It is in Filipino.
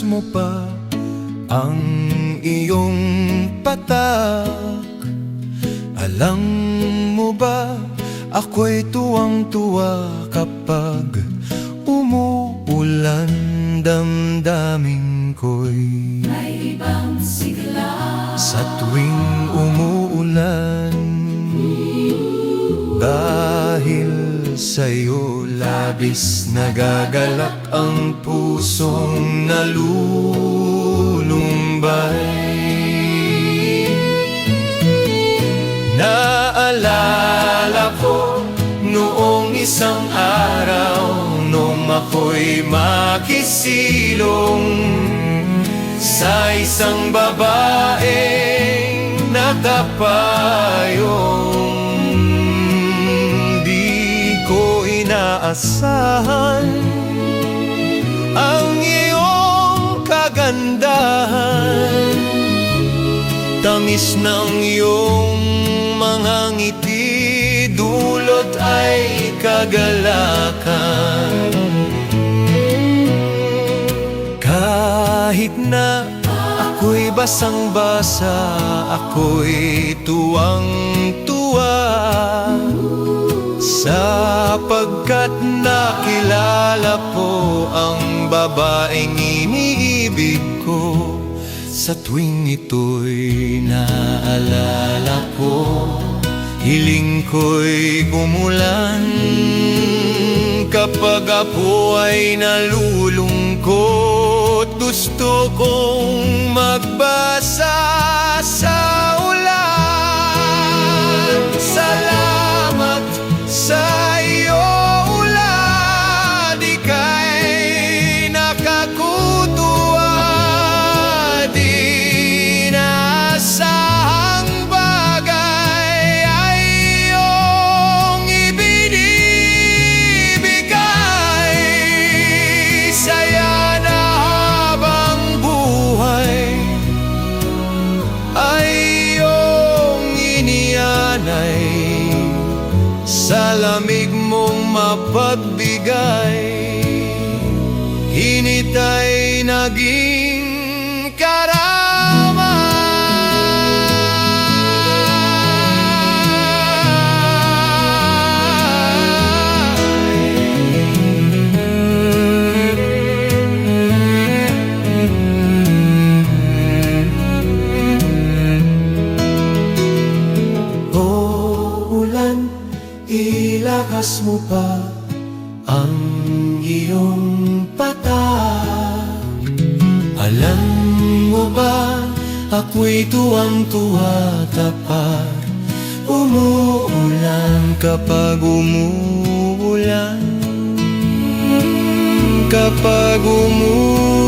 Ilakas mo pa ang iyong patak. Alam mo ba, ako'y tuwang-tuwa kapag umuulan. Damdamin ko'y may ibang sigla sa tuwing umuulan. Dahil sa'yo labis nagagalak ang pusong nalulumbay. Naalala ko noong isang araw, nung ako'y makisilong sa isang babaeng natapayong di ko inaasahan. Ang iyong kagandahan, tamis ng iyong mga ngiti, dulot ay kagalakan. Kahit na ako'y basang-basa, ako'y tuwang-tuwa, sapagkat nakilala po ang babaeng iniibig ko. Sa tuwing ito'y naalala ko, hiling ko'y umulan. Kapag ako ay nalulungkot, gusto kong magbasa sa ulan. Salamat sa iyo, ulan, ika'y nakakutuwa. Di naasahang bagay ay iyong ibinibigay. Saya na habang buhay ay iyong inianay. Sa lamig mong mapagbigay, init ay naging karamay. Ilakas mo pa ang iyong patak. Alam mo ba, ako'y tuwang-tuwa kapag umuulan. Kapag umuulan, kapag umuulan.